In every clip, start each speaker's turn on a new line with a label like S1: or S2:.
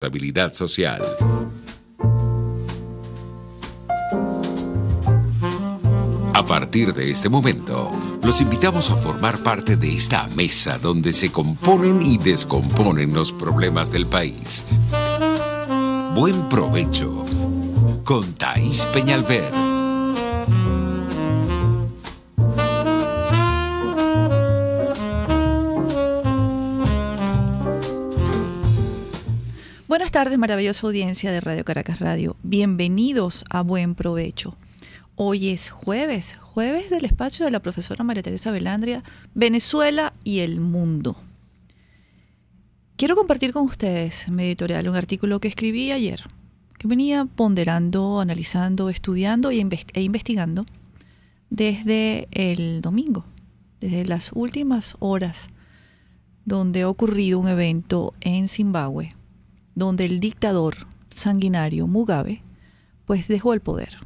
S1: Responsabilidad social. A partir de este momento, los invitamos a formar parte de esta mesa donde se componen y descomponen los problemas del país. Buen provecho con Thaís Peñalver.
S2: Buenas tardes, maravillosa audiencia de Radio Caracas Radio. Bienvenidos a Buen Provecho. Hoy es jueves del espacio de la profesora María Teresa Velandria, Venezuela y el mundo. Quiero compartir con ustedes mi editorial, un artículo que escribí ayer, que venía ponderando, analizando, estudiando e investigando desde el domingo, desde las últimas horas donde ha ocurrido un evento en Zimbabue, donde el dictador sanguinario Mugabe pues dejó el poder,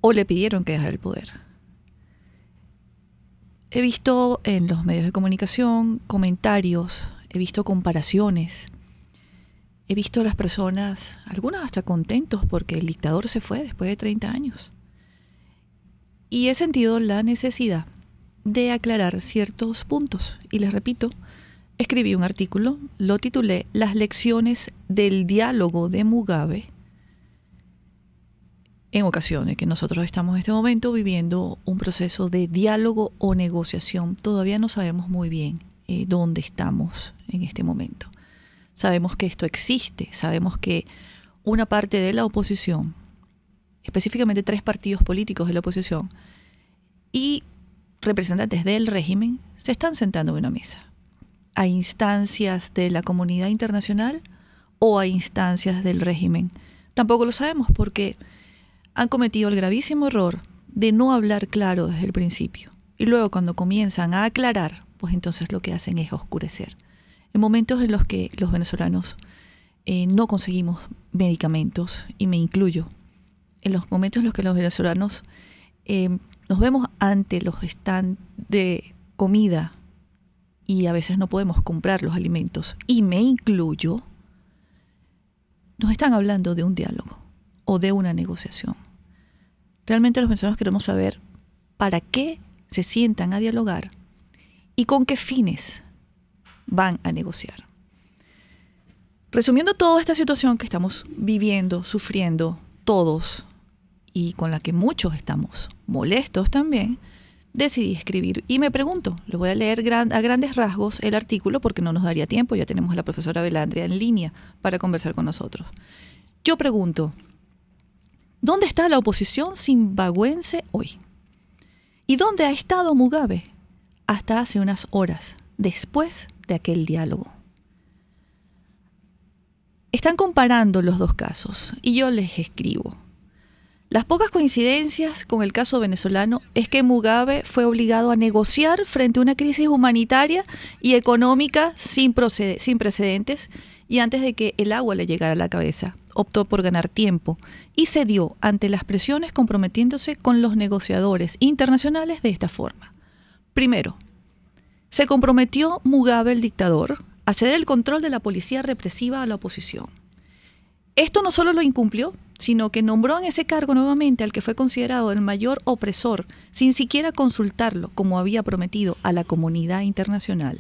S2: o le pidieron que dejara el poder. He visto en los medios de comunicación comentarios, he visto comparaciones, he visto a las personas, algunas hasta contentos porque el dictador se fue después de 30 años. Y he sentido la necesidad de aclarar ciertos puntos. Y les repito, escribí un artículo, lo titulé Las lecciones del diálogo de Mugabe, en ocasiones que nosotros estamos en este momento viviendo un proceso de diálogo o negociación. Todavía no sabemos muy bien dónde estamos en este momento. Sabemos que esto existe, sabemos que una parte de la oposición, específicamente 3 partidos políticos de la oposición y representantes del régimen, se están sentando en una mesa a instancias de la comunidad internacional o a instancias del régimen. Tampoco lo sabemos porque han cometido el gravísimo error de no hablar claro desde el principio. Y luego cuando comienzan a aclarar, pues entonces lo que hacen es oscurecer. En momentos en los que los venezolanos no conseguimos medicamentos, y me incluyo, en los momentos en los que los venezolanos nos vemos ante los stands de comida y a veces no podemos comprar los alimentos, y me incluyo, nos están hablando de un diálogo o de una negociación. Realmente los venezolanos queremos saber para qué se sientan a dialogar y con qué fines van a negociar. Resumiendo toda esta situación que estamos viviendo, sufriendo todos y con la que muchos estamos molestos también, decidí escribir y me pregunto, les voy a leer a grandes rasgos el artículo porque no nos daría tiempo, ya tenemos a la profesora Velandria en línea para conversar con nosotros. Yo pregunto, ¿dónde está la oposición zimbabuense hoy? ¿Y dónde ha estado Mugabe hasta hace unas horas, después de aquel diálogo? Están comparando los dos casos y yo les escribo. Las pocas coincidencias con el caso venezolano es que Mugabe fue obligado a negociar frente a una crisis humanitaria y económica sin precedentes y antes de que el agua le llegara a la cabeza. Optó por ganar tiempo y cedió ante las presiones comprometiéndose con los negociadores internacionales de esta forma. Primero, se comprometió Mugabe, el dictador, a ceder el control de la policía represiva a la oposición. Esto no solo lo incumplió, sino que nombró en ese cargo nuevamente al que fue considerado el mayor opresor, sin siquiera consultarlo, como había prometido a la comunidad internacional.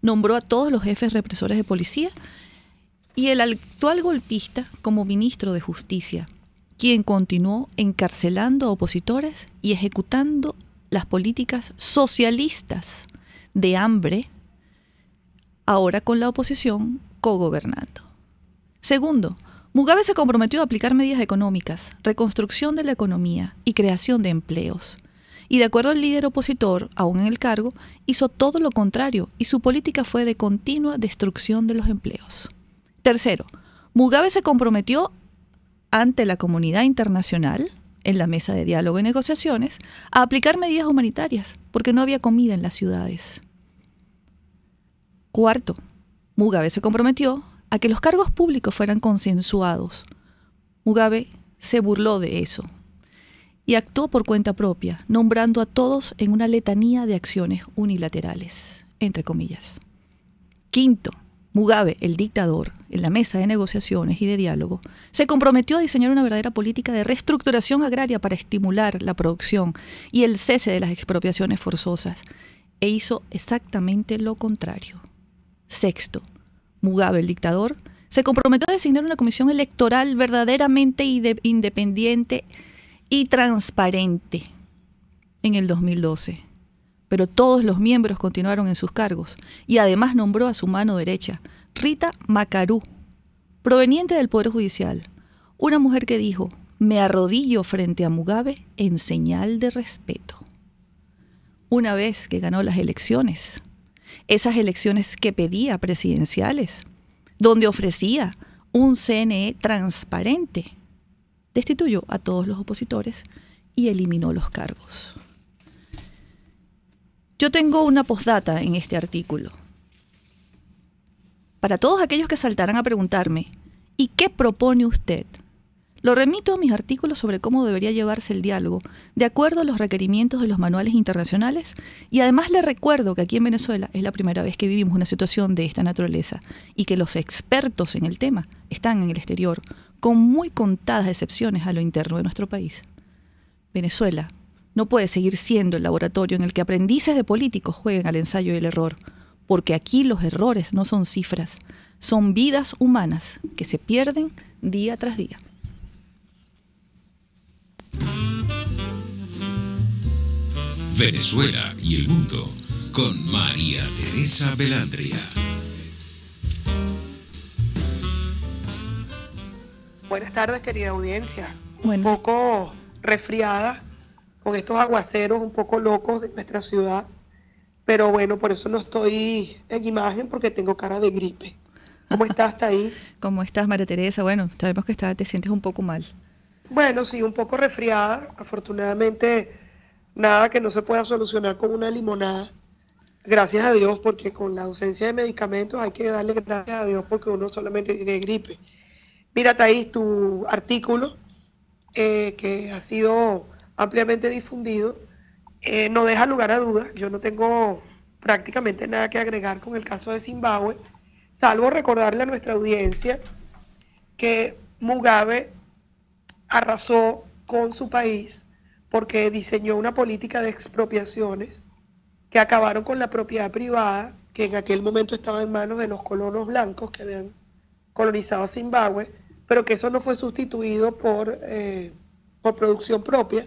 S2: Nombró a todos los jefes represores de policía y el actual golpista como ministro de Justicia, quien continuó encarcelando a opositores y ejecutando las políticas socialistas de hambre, ahora con la oposición cogobernando. Segundo, Mugabe se comprometió a aplicar medidas económicas, reconstrucción de la economía y creación de empleos. Y de acuerdo al líder opositor, aún en el cargo, hizo todo lo contrario y su política fue de continua destrucción de los empleos. Tercero, Mugabe se comprometió ante la comunidad internacional, en la mesa de diálogo y negociaciones, a aplicar medidas humanitarias porque no había comida en las ciudades. Cuarto, Mugabe se comprometió a que los cargos públicos fueran consensuados. Mugabe se burló de eso y actuó por cuenta propia, nombrando a todos en una letanía de acciones unilaterales, entre comillas. Quinto, Mugabe, el dictador, en la mesa de negociaciones y de diálogo, se comprometió a diseñar una verdadera política de reestructuración agraria para estimular la producción y el cese de las expropiaciones forzosas, e hizo exactamente lo contrario. Sexto, Mugabe, el dictador, se comprometió a designar una comisión electoral verdaderamente independiente y transparente en el 2012. Pero todos los miembros continuaron en sus cargos y además nombró a su mano derecha, Rita Macarú, proveniente del Poder Judicial, una mujer que dijo: me arrodillo frente a Mugabe en señal de respeto. Una vez que ganó las elecciones, esas elecciones que pedía presidenciales, donde ofrecía un CNE transparente, destituyó a todos los opositores y eliminó los cargos. Yo tengo una postdata en este artículo. Para todos aquellos que saltarán a preguntarme, ¿y qué propone usted? Lo remito a mis artículos sobre cómo debería llevarse el diálogo, de acuerdo a los requerimientos de los manuales internacionales, y además le recuerdo que aquí en Venezuela es la primera vez que vivimos una situación de esta naturaleza y que los expertos en el tema están en el exterior, con muy contadas excepciones a lo interno de nuestro país. Venezuela no puede seguir siendo el laboratorio en el que aprendices de políticos jueguen al ensayo y el error, porque aquí los errores no son cifras, son vidas humanas que se pierden día tras día.
S1: Venezuela y el mundo con María Teresa Belandria.
S3: Buenas tardes, querida audiencia.
S2: Bueno.
S3: Un poco resfriada con estos aguaceros un poco locos de nuestra ciudad, pero bueno, por eso no estoy en imagen, porque tengo cara de gripe. ¿Cómo estás, Thaís?
S2: ¿Cómo estás, María Teresa? Bueno, sabemos que te sientes un poco mal.
S3: Bueno, sí, un poco resfriada. Afortunadamente, nada que no se pueda solucionar con una limonada. Gracias a Dios, porque con la ausencia de medicamentos hay que darle gracias a Dios porque uno solamente tiene gripe. Mira, Thaís, tu artículo, que ha sido ampliamente difundido, no deja lugar a dudas. Yo no tengo prácticamente nada que agregar con el caso de Zimbabue, salvo recordarle a nuestra audiencia que Mugabe arrasó con su país porque diseñó una política de expropiaciones que acabaron con la propiedad privada, que en aquel momento estaba en manos de los colonos blancos que habían colonizado Zimbabue, pero que eso no fue sustituido por producción propia.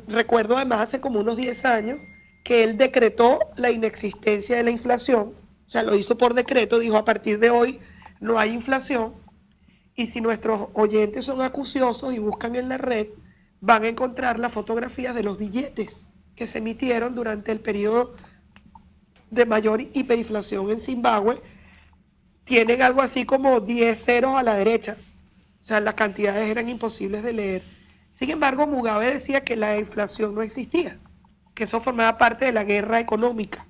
S3: Recuerdo además hace como unos 10 años que él decretó la inexistencia de la inflación, o sea, lo hizo por decreto, dijo: a partir de hoy no hay inflación. Y si nuestros oyentes son acuciosos y buscan en la red, van a encontrar las fotografías de los billetes que se emitieron durante el periodo de mayor hiperinflación en Zimbabue. Tienen algo así como 10 ceros a la derecha, o sea, las cantidades eran imposibles de leer. Sin embargo, Mugabe decía que la inflación no existía, que eso formaba parte de la guerra económica.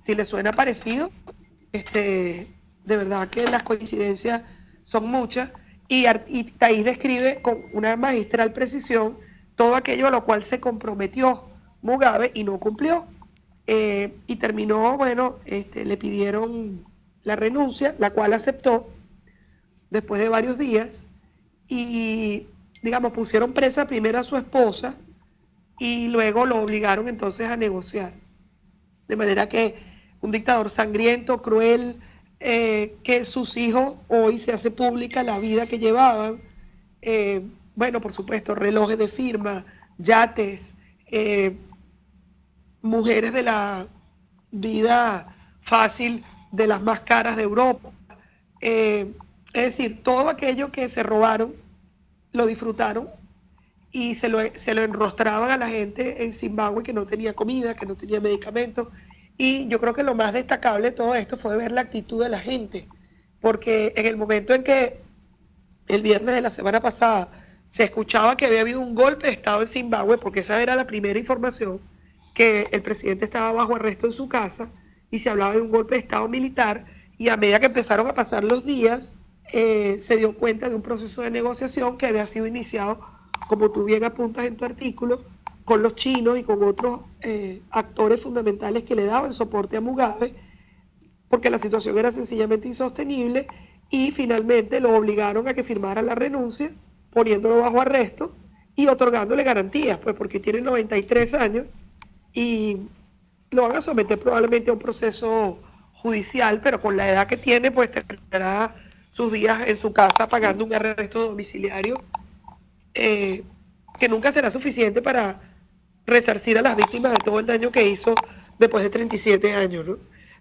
S3: Si le suena parecido, de verdad que las coincidencias son muchas, y Thaís describe con una magistral precisión todo aquello a lo cual se comprometió Mugabe y no cumplió. Y terminó, bueno, le pidieron la renuncia, la cual aceptó después de varios días, y digamos, pusieron presa primero a su esposa y luego lo obligaron entonces a negociar. De manera que un dictador sangriento, cruel, que sus hijos, hoy se hace pública la vida que llevaban, bueno, por supuesto, relojes de firma, yates, mujeres de la vida fácil, de las más caras de Europa, es decir, todo aquello que se robaron, lo disfrutaron y se lo enrostraban a la gente en Zimbabue que no tenía comida, que no tenía medicamentos. Y yo creo que lo más destacable de todo esto fue ver la actitud de la gente, porque en el momento en que el viernes de la semana pasada se escuchaba que había habido un golpe de Estado en Zimbabue, porque esa era la primera información, que el presidente estaba bajo arresto en su casa y se hablaba de un golpe de Estado militar, y a medida que empezaron a pasar los días, se dio cuenta de un proceso de negociación que había sido iniciado, como tú bien apuntas en tu artículo, con los chinos y con otros actores fundamentales que le daban soporte a Mugabe, porque la situación era sencillamente insostenible y finalmente lo obligaron a que firmara la renuncia, poniéndolo bajo arresto y otorgándole garantías, pues porque tiene 93 años y lo van a someter probablemente a un proceso judicial, pero con la edad que tiene, pues terminará sus días en su casa pagando un arresto domiciliario que nunca será suficiente para resarcir a las víctimas de todo el daño que hizo después de 37 años, ¿no?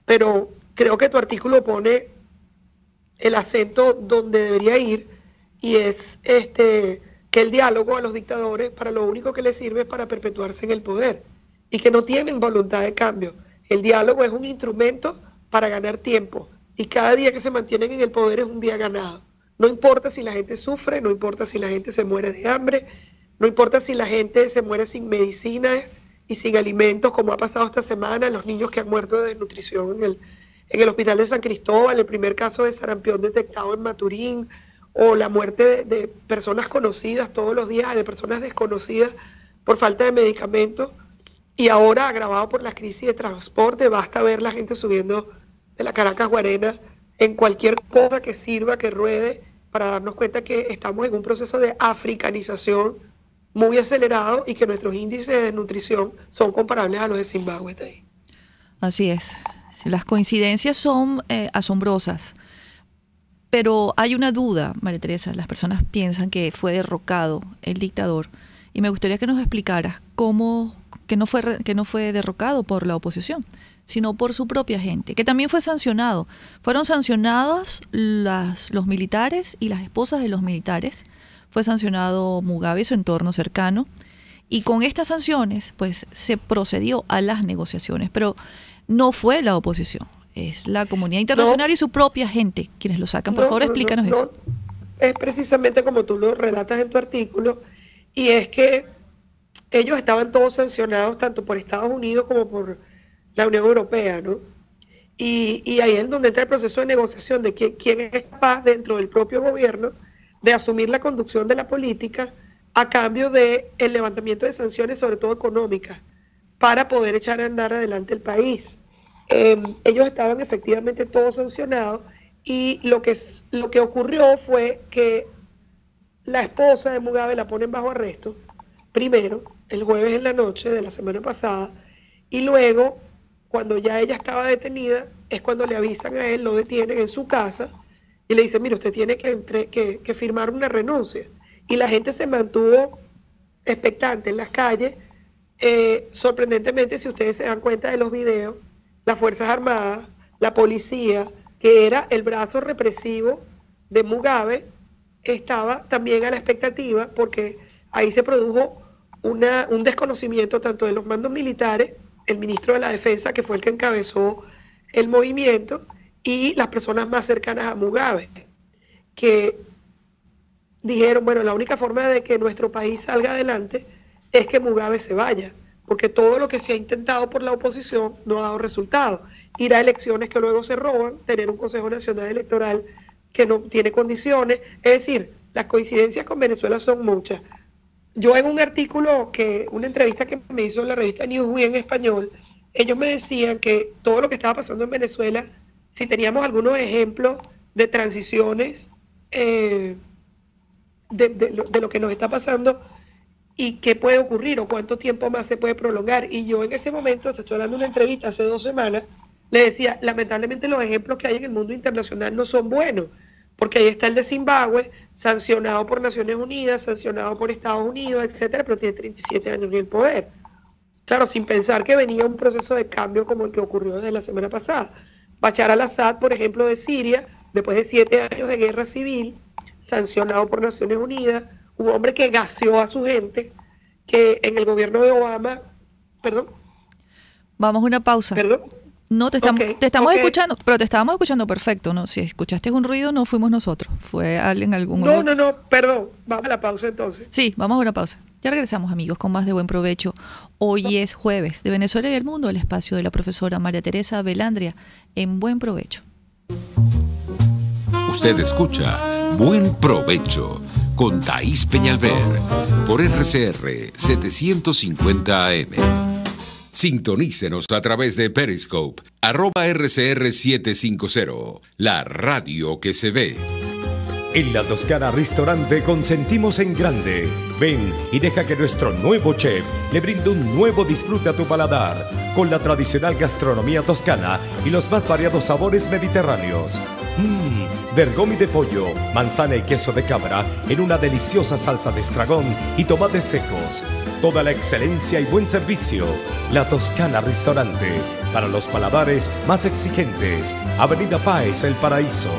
S3: Pero creo que tu artículo pone el acento donde debería ir, y es que el diálogo a los dictadores para lo único que les sirve es para perpetuarse en el poder y que no tienen voluntad de cambio. El diálogo es un instrumento para ganar tiempo y cada día que se mantienen en el poder es un día ganado. No importa si la gente sufre, no importa si la gente se muere de hambre, no importa si la gente se muere sin medicina y sin alimentos, como ha pasado esta semana, los niños que han muerto de desnutrición en el hospital de San Cristóbal, el primer caso de sarampión detectado en Maturín, o la muerte de personas conocidas todos los días, de personas desconocidas por falta de medicamentos, y ahora agravado por la crisis de transporte. Basta ver la gente subiendo de la Caracas Guarena en cualquier cosa que sirva, que ruede, para darnos cuenta que estamos en un proceso de africanización muy acelerado y que nuestros índices de desnutrición son comparables a los de Zimbabue. Ahí.
S2: Así es. Las coincidencias son asombrosas. Pero hay una duda, María Teresa. Las personas piensan que fue derrocado el dictador. Y me gustaría que nos explicaras cómo que no fue derrocado por la oposición, sino por su propia gente, que también fue sancionado. Fueron sancionados los militares y las esposas de los militares. Fue sancionado Mugabe y su entorno cercano. Y con estas sanciones, pues, se procedió a las negociaciones. Pero no fue la oposición. Es la comunidad internacional y su propia gente quienes lo sacan. Por favor, explícanos eso.
S3: Es precisamente como tú lo relatas en tu artículo, y es que ellos estaban todos sancionados tanto por Estados Unidos como por la Unión Europea, ¿no? Y ahí es donde entra el proceso de negociación de quién es capaz dentro del propio gobierno de asumir la conducción de la política a cambio del levantamiento de sanciones, sobre todo económicas, para poder echar a andar adelante el país. Ellos estaban efectivamente todos sancionados y lo que ocurrió fue que la esposa de Mugabe la ponen bajo arresto, primero, el jueves en la noche de la semana pasada, y luego, cuando ya ella estaba detenida, es cuando le avisan a él, lo detienen en su casa, y le dicen, mire, usted tiene que firmar una renuncia. Y la gente se mantuvo expectante en las calles. Sorprendentemente, si ustedes se dan cuenta de los videos, las Fuerzas Armadas, la policía, que era el brazo represivo de Mugabe, estaba también a la expectativa, porque ahí se produjo un desconocimiento tanto de los mandos militares, el ministro de la Defensa, que fue el que encabezó el movimiento, y las personas más cercanas a Mugabe, que dijeron, bueno, la única forma de que nuestro país salga adelante es que Mugabe se vaya, porque todo lo que se ha intentado por la oposición no ha dado resultado. Ir a elecciones que luego se roban, tener un Consejo Nacional Electoral que no tiene condiciones, es decir, las coincidencias con Venezuela son muchas. Yo en un artículo, una entrevista que me hizo la revista Newsweek en español, ellos me decían que todo lo que estaba pasando en Venezuela, si teníamos algunos ejemplos de transiciones de lo que nos está pasando y qué puede ocurrir o cuánto tiempo más se puede prolongar. Y yo en ese momento, te estoy hablando de una entrevista hace 2 semanas, le decía, lamentablemente los ejemplos que hay en el mundo internacional no son buenos, porque ahí está el de Zimbabue, sancionado por Naciones Unidas, sancionado por Estados Unidos, etcétera, pero tiene 37 años en el poder. Claro, sin pensar que venía un proceso de cambio como el que ocurrió desde la semana pasada. Bashar al-Assad, por ejemplo, de Siria, después de 7 años de guerra civil, sancionado por Naciones Unidas, un hombre que gaseó a su gente, que en el gobierno de Obama, perdón.
S2: Vamos a una pausa.
S3: Perdón.
S2: No, te estamos escuchando, pero te estábamos escuchando perfecto, ¿no? Si escuchaste un ruido, no fuimos nosotros, fue alguien, algún...
S3: No, perdón, vamos a la pausa entonces.
S2: Sí, vamos a una pausa. Ya regresamos, amigos, con más de Buen Provecho. Hoy es jueves de Venezuela y el Mundo, el espacio de la profesora María Teresa Velandria en Buen Provecho.
S1: Usted escucha Buen Provecho con Thaís Peñalver por RCR 750 AM. Sintonícenos a través de Periscope, @RCR750, la radio que se ve.
S4: En La Toscana Restaurante consentimos en grande. Ven y deja que nuestro nuevo chef le brinde un nuevo disfrute a tu paladar, con la tradicional gastronomía toscana y los más variados sabores mediterráneos. Bergomi de pollo, manzana y queso de cabra en una deliciosa salsa de estragón y tomates secos. Toda la excelencia y buen servicio. La Toscana Restaurante, para los paladares más exigentes. Avenida Páez, El Paraíso.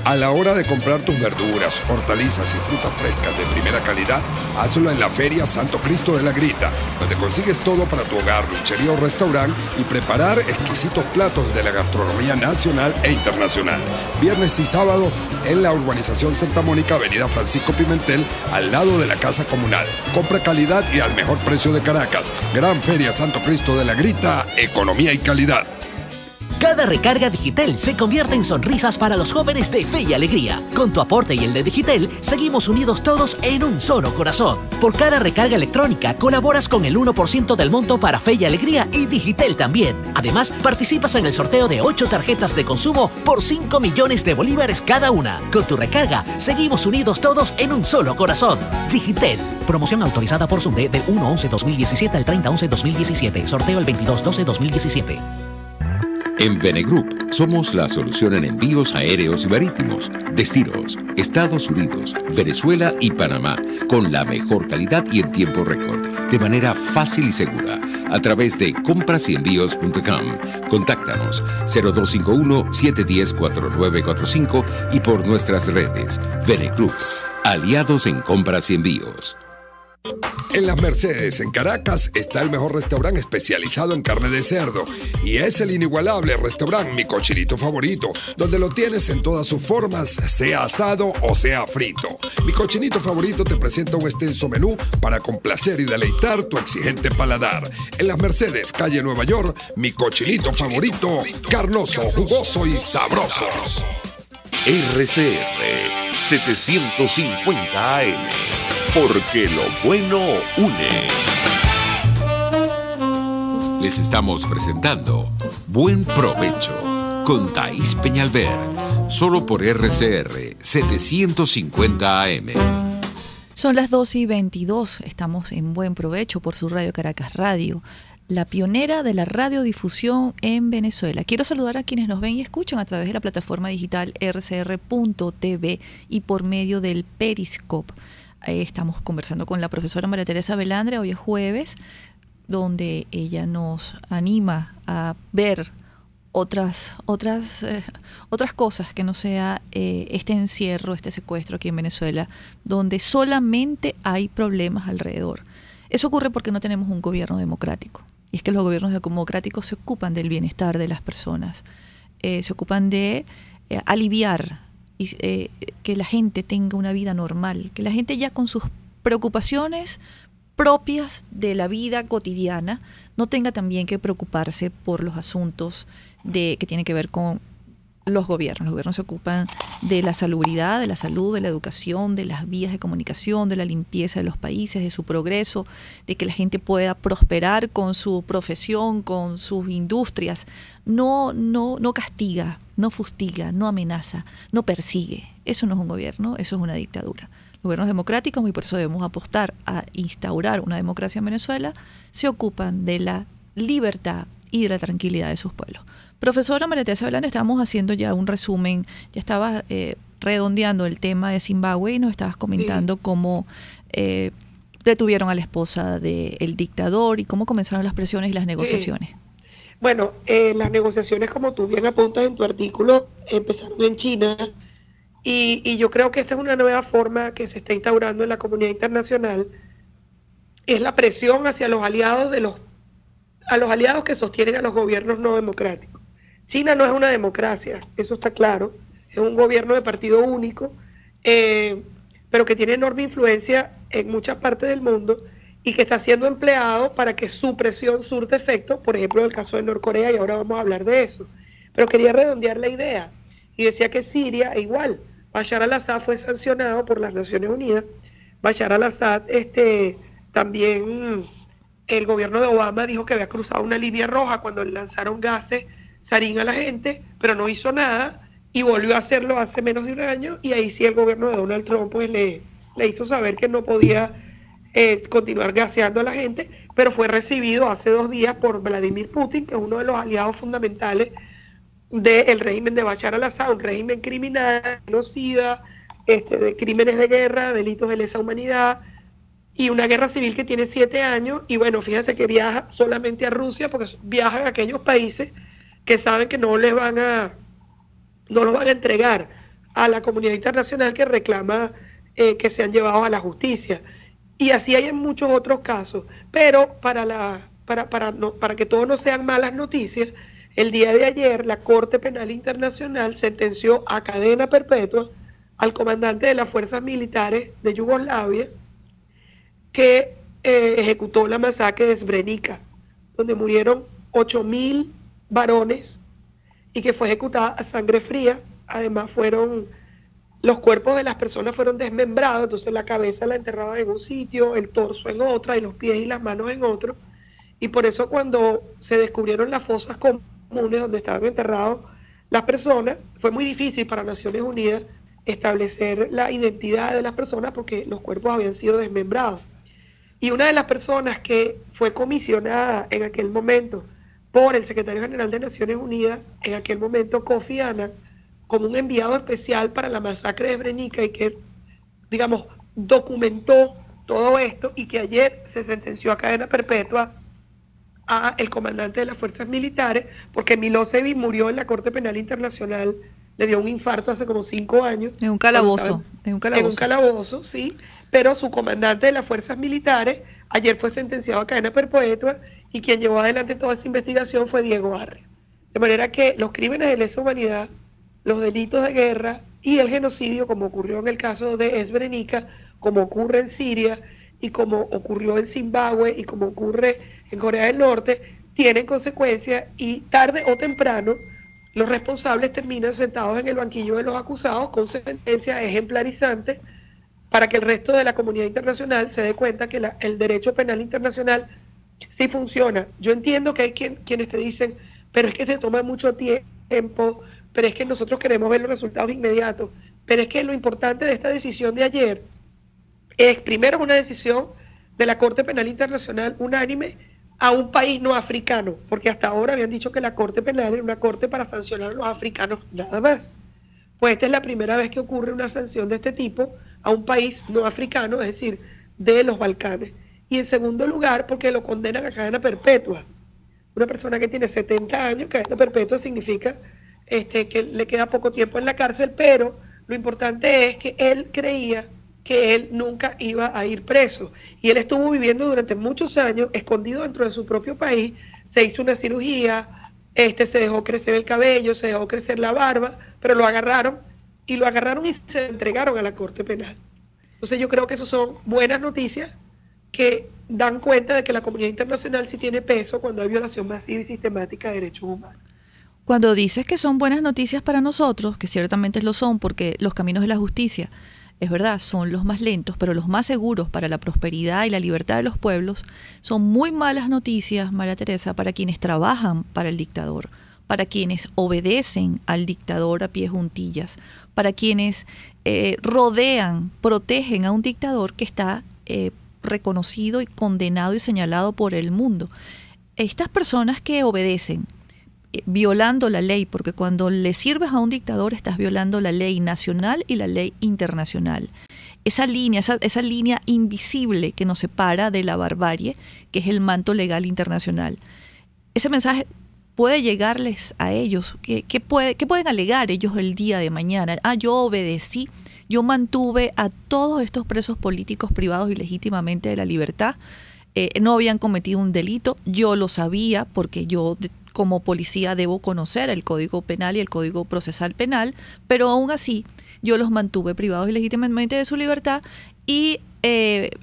S5: A la hora de comprar tus verduras, hortalizas y frutas frescas de primera calidad, hazlo en la Feria Santo Cristo de la Grita, donde consigues todo para tu hogar, luchería o restaurante y preparar exquisitos platos de la gastronomía nacional e internacional. Viernes y sábado en la urbanización Santa Mónica, avenida Francisco Pimentel, al lado de la Casa Comunal. Compra calidad y al mejor precio de Caracas. Gran Feria Santo Cristo de la Grita, economía y calidad.
S6: Cada recarga Digitel se convierte en sonrisas para los jóvenes de Fe y Alegría. Con tu aporte y el de Digitel, seguimos unidos todos en un solo corazón. Por cada recarga electrónica, colaboras con el 1% del monto para Fe y Alegría y Digitel también. Además, participas en el sorteo de 8 tarjetas de consumo por 5 millones de bolívares cada una. Con tu recarga, seguimos unidos todos en un solo corazón. Digitel. Promoción autorizada por Sunde del 1/11/2017 al 30/11/2017. Sorteo el 22/12/2017.
S1: En Venegroup somos la solución en envíos aéreos y marítimos, destinos, Estados Unidos, Venezuela y Panamá, con la mejor calidad y en tiempo récord, de manera fácil y segura, a través de comprasenvíos.com. Contáctanos 0251-710-4945 y por nuestras redes. Venegroup, aliados en compras y envíos.
S5: En Las Mercedes, en Caracas, está el mejor restaurante especializado en carne de cerdo. Y es el inigualable restaurante Mi Cochinito Favorito, donde lo tienes en todas sus formas, sea asado o sea frito. Mi Cochinito Favorito te presenta un extenso menú para complacer y deleitar tu exigente paladar. En Las Mercedes, calle Nueva York, Mi Cochinito Favorito, carnoso, jugoso y sabroso.
S7: RCR 750 AM. Porque lo bueno une.
S1: Les estamos presentando Buen Provecho con Thaís Peñalver, solo por RCR 750 AM.
S2: Son las 12:22, estamos en Buen Provecho por su radio Caracas Radio, la pionera de la radiodifusión en Venezuela. Quiero saludar a quienes nos ven y escuchan a través de la plataforma digital rcr.tv y por medio del Periscope. Estamos conversando con la profesora María Teresa Velandre, hoy es jueves, donde ella nos anima a ver otras cosas que no sea este encierro, este secuestro aquí en Venezuela, donde solamente hay problemas alrededor. Eso ocurre porque no tenemos un gobierno democrático. Y es que los gobiernos democráticos se ocupan del bienestar de las personas, se ocupan de aliviar y que la gente tenga una vida normal, que la gente ya con sus preocupaciones propias de la vida cotidiana no tenga también que preocuparse por los asuntos que tienen que ver con los gobiernos. Los gobiernos se ocupan de la salubridad, de la salud, de la educación, de las vías de comunicación, de la limpieza de los países, de su progreso, de que la gente pueda prosperar con su profesión, con sus industrias. No castiga, no fustiga, no amenaza, no persigue. Eso no es un gobierno, eso es una dictadura. Los gobiernos democráticos, y por eso debemos apostar a instaurar una democracia en Venezuela, se ocupan de la libertad y de la tranquilidad de sus pueblos. Profesora María Teresa Velandre, estábamos haciendo ya un resumen, ya estabas redondeando el tema de Zimbabue y nos estabas comentando cómo detuvieron a la esposa del dictador y cómo comenzaron las presiones y las negociaciones.
S3: Bueno, las negociaciones, como tú bien apuntas en tu artículo, empezaron en China y yo creo que esta es una nueva forma que se está instaurando en la comunidad internacional, es la presión hacia los aliados a los aliados que sostienen a los gobiernos no democráticos. China no es una democracia, eso está claro, es un gobierno de partido único, pero que tiene enorme influencia en muchas partes del mundo y que está siendo empleado para que su presión surte efecto, por ejemplo en el caso de Norcorea, y ahora vamos a hablar de eso. Pero quería redondear la idea y decía que Siria, igual, Bashar al-Assad fue sancionado por las Naciones Unidas. Bashar al-Assad También el gobierno de Obama dijo que había cruzado una línea roja cuando le lanzaron gases sarín a la gente, pero no hizo nada y volvió a hacerlo hace menos de un año, y ahí sí el gobierno de Donald Trump pues le hizo saber que no podía continuar gaseando a la gente, pero fue recibido hace 2 días por Vladimir Putin, que es uno de los aliados fundamentales del régimen de Bashar al-Assad, un régimen criminal, genocida, de crímenes de guerra, delitos de lesa humanidad, y una guerra civil que tiene 7 años, y bueno, fíjense que viaja solamente a Rusia, porque viajan a aquellos países que saben que no los van a entregar a la comunidad internacional que reclama que sean llevados a la justicia. Y así hay en muchos otros casos. Pero para que todo no sean malas noticias, el día de ayer la Corte Penal Internacional sentenció a cadena perpetua al comandante de las fuerzas militares de Yugoslavia que ejecutó la masacre de Srebrenica, donde murieron 8.000 varones y que fue ejecutada a sangre fría. Además los cuerpos de las personas fueron desmembrados, entonces la cabeza la enterraban en un sitio, el torso en otra y los pies y las manos en otro, y por eso cuando se descubrieron las fosas comunes donde estaban enterrados las personas, fue muy difícil para Naciones Unidas establecer la identidad de las personas porque los cuerpos habían sido desmembrados. Y una de las personas que fue comisionada en aquel momento por el secretario general de Naciones Unidas, en aquel momento Kofi Annan, como un enviado especial para la masacre de Srebrenica, y que, digamos, documentó todo esto, y que ayer se sentenció a cadena perpetua a el comandante de las fuerzas militares, porque Milosevic murió en la Corte Penal Internacional, le dio un infarto hace como 5 años.
S2: En un calabozo. En un
S3: calabozo, sí, pero su comandante de las fuerzas militares ayer fue sentenciado a cadena perpetua, y quien llevó adelante toda esa investigación fue Diego Arre. De manera que los crímenes de lesa humanidad, los delitos de guerra y el genocidio, como ocurrió en el caso de Srebrenica, como ocurre en Siria y como ocurrió en Zimbabue y como ocurre en Corea del Norte, tienen consecuencias, y tarde o temprano los responsables terminan sentados en el banquillo de los acusados con sentencias ejemplarizantes, para que el resto de la comunidad internacional se dé cuenta que el derecho penal internacional sí funciona. Yo entiendo que hay quienes te dicen, pero es que se toma mucho tiempo, pero es que nosotros queremos ver los resultados inmediatos. Pero es que lo importante de esta decisión de ayer es, primero, una decisión de la Corte Penal Internacional unánime a un país no africano, porque hasta ahora habían dicho que la Corte Penal era una corte para sancionar a los africanos nada más. Pues esta es la primera vez que ocurre una sanción de este tipo a un país no africano, es decir, de los Balcanes. Y en segundo lugar, porque lo condenan a cadena perpetua. Una persona que tiene 70 años, cadena perpetua significa que le queda poco tiempo en la cárcel, pero lo importante es que él creía que él nunca iba a ir preso. Y él estuvo viviendo durante muchos años escondido dentro de su propio país, se hizo una cirugía, se dejó crecer el cabello, se dejó crecer la barba, pero lo agarraron y se entregaron a la Corte Penal. Entonces yo creo que eso son buenas noticias que dan cuenta de que la comunidad internacional sí tiene peso cuando hay violación masiva y sistemática de derechos humanos.
S2: Cuando dices que son buenas noticias para nosotros, que ciertamente lo son, porque los caminos de la justicia, es verdad, son los más lentos, pero los más seguros para la prosperidad y la libertad de los pueblos, son muy malas noticias, María Teresa, para quienes trabajan para el dictador, para quienes obedecen al dictador a pie juntillas, para quienes rodean, protegen a un dictador que está reconocido y condenado y señalado por el mundo. Estas personas que obedecen, violando la ley, porque cuando le sirves a un dictador estás violando la ley nacional y la ley internacional. Esa línea invisible que nos separa de la barbarie, que es el manto legal internacional. Ese mensaje puede llegarles a ellos. ¿Qué pueden alegar ellos el día de mañana? Yo obedecí, yo mantuve a todos estos presos políticos privados ilegítimamente de la libertad. No habían cometido un delito, yo lo sabía porque yo como policía debo conocer el Código Penal y el Código Procesal Penal, pero aún así yo los mantuve privados ilegítimamente de su libertad y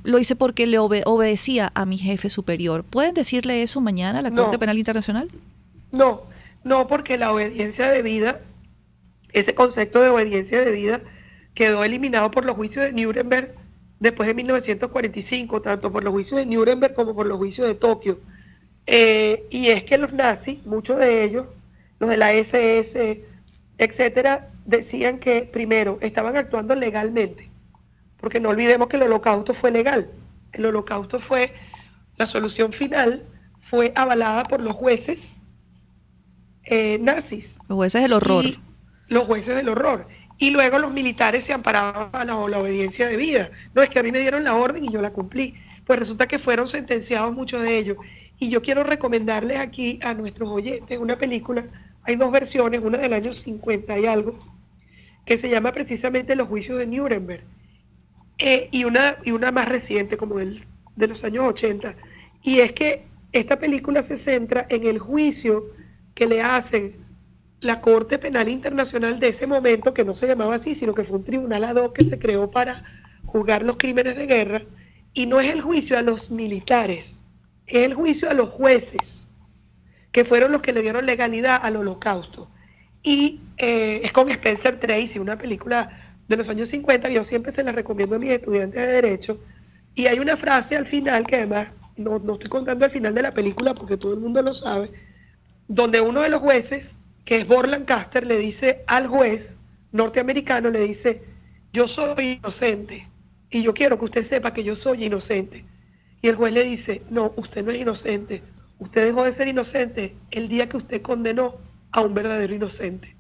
S2: lo hice porque le obedecía a mi jefe superior. ¿Pueden decirle eso mañana a la Corte Penal Internacional?
S3: No, porque la obediencia debida, ese concepto de obediencia debida quedó eliminado por los juicios de Nuremberg después de 1945, tanto por los juicios de Nuremberg como por los juicios de Tokio. Y es que los nazis, muchos de ellos, los de la SS, etcétera, decían que primero estaban actuando legalmente, porque no olvidemos que el Holocausto fue legal. El Holocausto fue, la solución final fue avalada por los jueces nazis.
S2: Los jueces del horror.
S3: Los jueces del horror. Y luego los militares se amparaban a la obediencia debida. No, es que a mí me dieron la orden y yo la cumplí. Pues resulta que fueron sentenciados muchos de ellos. Y yo quiero recomendarles aquí a nuestros oyentes una película. Hay dos versiones, una del año 50 y algo, que se llama precisamente Los juicios de Nuremberg. Y una más reciente, como de los años 80. Y es que esta película se centra en el juicio que le hacen la Corte Penal Internacional de ese momento, que no se llamaba así, sino que fue un tribunal ad hoc que se creó para juzgar los crímenes de guerra, y no es el juicio a los militares, es el juicio a los jueces, que fueron los que le dieron legalidad al Holocausto. Y es con Spencer Tracy, una película de los años 50, yo siempre se la recomiendo a mis estudiantes de Derecho, y hay una frase al final, que además no estoy contando el final de la película porque todo el mundo lo sabe, donde uno de los jueces, que es Bob Lancaster, le dice al juez norteamericano, le dice: yo soy inocente y yo quiero que usted sepa que yo soy inocente. Y el juez le dice: no, usted no es inocente, usted dejó de ser inocente el día que usted condenó a un verdadero inocente.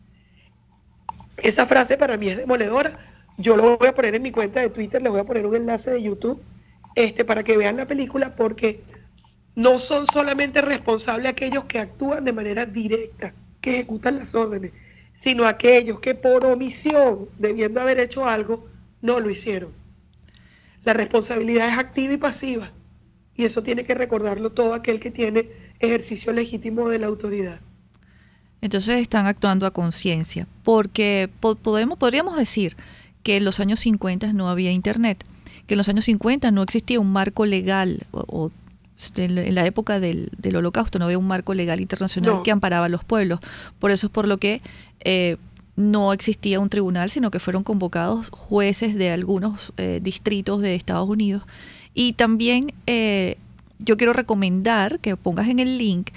S3: Esa frase para mí es demoledora. Yo lo voy a poner en mi cuenta de Twitter, le voy a poner un enlace de YouTube para que vean la película, porque no son solamente responsables aquellos que actúan de manera directa, que ejecutan las órdenes, sino aquellos que por omisión, debiendo haber hecho algo, no lo hicieron. La responsabilidad es activa y pasiva, y eso tiene que recordarlo todo aquel que tiene ejercicio legítimo de la autoridad.
S2: Entonces están actuando a conciencia, porque podríamos decir que en los años 50 no había internet, que en los años 50 no existía un marco legal, o en la época del Holocausto no había un marco legal internacional que amparaba a los pueblos. Por eso es por lo que no existía un tribunal, sino que fueron convocados jueces de algunos distritos de Estados Unidos. Y también yo quiero recomendar que pongas en el link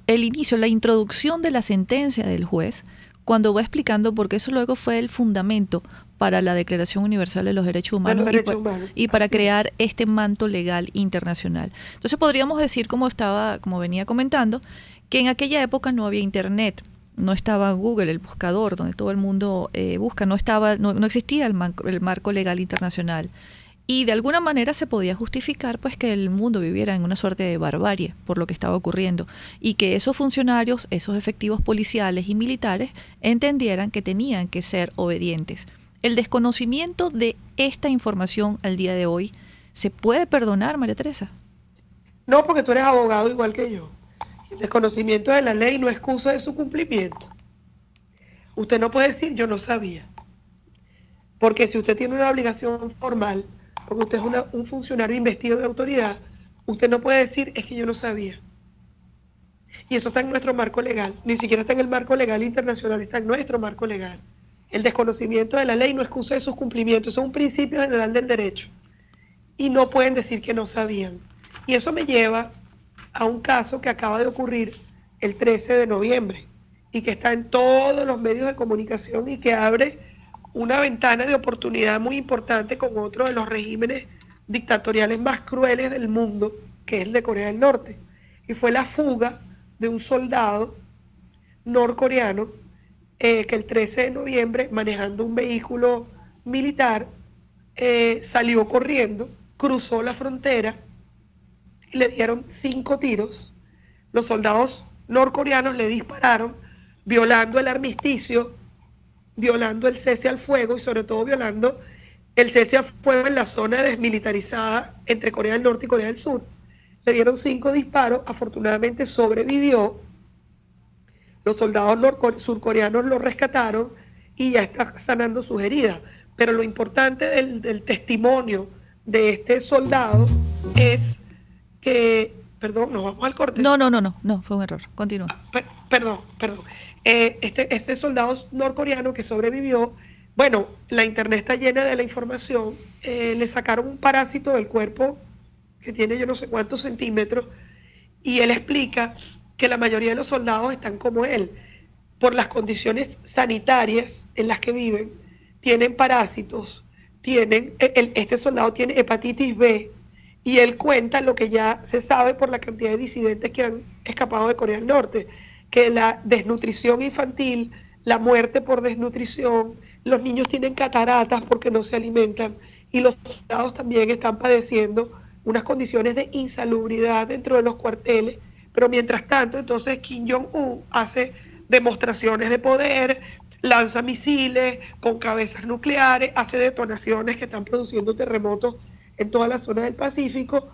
S2: el inicio, la introducción de la sentencia del juez, cuando va explicando por qué eso luego fue el fundamento para la Declaración Universal de los Derechos Humanos y para crear este manto legal internacional. Entonces podríamos decir, como venía comentando, que en aquella época no había internet, no estaba Google, el buscador donde todo el mundo busca, no existía el marco legal internacional. Y de alguna manera se podía justificar pues que el mundo viviera en una suerte de barbarie por lo que estaba ocurriendo, y que esos funcionarios, esos efectivos policiales y militares entendieran que tenían que ser obedientes. El desconocimiento de esta información al día de hoy, ¿se puede perdonar, María Teresa?
S3: No, porque tú eres abogado igual que yo. El desconocimiento de la ley no es excusa de su cumplimiento. Usted no puede decir yo no sabía, porque si usted tiene una obligación formal, porque usted es un funcionario investido de autoridad, usted no puede decir es que yo no sabía. Y eso está en nuestro marco legal, ni siquiera está en el marco legal internacional, está en nuestro marco legal. El desconocimiento de la ley no es excusa de sus cumplimientos, eso es un principio general del derecho. Y no pueden decir que no sabían. Y eso me lleva a un caso que acaba de ocurrir el 13 de noviembre y que está en todos los medios de comunicación y que abre una ventana de oportunidad muy importante con otro de los regímenes dictatoriales más crueles del mundo, que es el de Corea del Norte. Y fue la fuga de un soldado norcoreano que el 13 de noviembre, manejando un vehículo militar, salió corriendo, cruzó la frontera y le dieron 5 tiros. Los soldados norcoreanos le dispararon, violando el armisticio, violando el cese al fuego y sobre todo violando el cese al fuego en la zona desmilitarizada entre Corea del Norte y Corea del Sur. Le dieron 5 disparos, afortunadamente sobrevivió. Los soldados surcoreanos lo rescataron y ya está sanando sus heridas. Pero lo importante del testimonio de este soldado es que... Perdón, nos vamos al corte.
S2: No, fue un error. Continúa.
S3: Perdón. Este soldado norcoreano que sobrevivió Bueno, la internet está llena de la información. Le sacaron un parásito del cuerpo que tiene yo no sé cuántos centímetros, y él explica que la mayoría de los soldados están como él. Por las condiciones sanitarias en las que viven, tienen parásitos, este soldado tiene hepatitis B, y él cuenta lo que ya se sabe por la cantidad de disidentes que han escapado de Corea del Norte, que la desnutrición infantil, la muerte por desnutrición, los niños tienen cataratas porque no se alimentan, y los soldados también están padeciendo unas condiciones de insalubridad dentro de los cuarteles. Pero mientras tanto, entonces Kim Jong-un hace demostraciones de poder, lanza misiles con cabezas nucleares, hace detonaciones que están produciendo terremotos en toda la zona del Pacífico.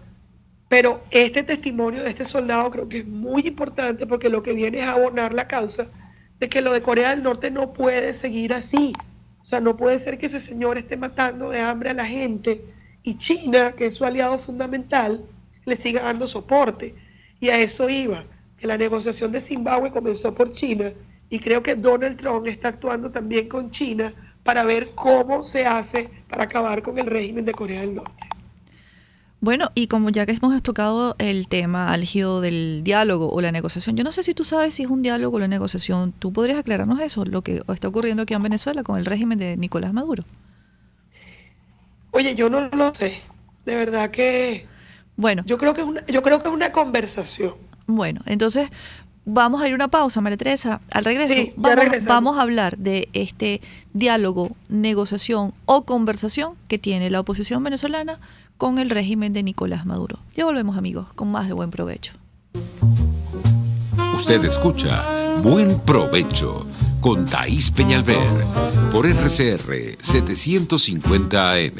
S3: Pero este testimonio de este soldado creo que es muy importante, porque lo que viene es a abonar la causa de que lo de Corea del Norte no puede seguir así. O sea, no puede ser que ese señor esté matando de hambre a la gente y China, que es su aliado fundamental, le siga dando soporte. Y a eso iba, que la negociación de Zimbabue comenzó por China, y creo que Donald Trump está actuando también con China para ver cómo se hace para acabar con el régimen de Corea del Norte.
S2: Bueno, y como ya que hemos tocado el tema álgido del diálogo o la negociación, yo no sé si tú sabes si es un diálogo o la negociación. ¿Tú podrías aclararnos eso, lo que está ocurriendo aquí en Venezuela con el régimen de Nicolás Maduro?
S3: Oye, yo no lo sé. De verdad que...
S2: Bueno.
S3: Yo creo que es una conversación.
S2: Bueno, entonces vamos a ir a una pausa, María Teresa. Al regreso
S3: Sí,
S2: vamos a hablar de este diálogo, negociación o conversación que tiene la oposición venezolana con el régimen de Nicolás Maduro. Ya volvemos, amigos, con más de Buen Provecho.
S1: Usted escucha Buen Provecho con Thaís Peñalver por RCR 750 AM.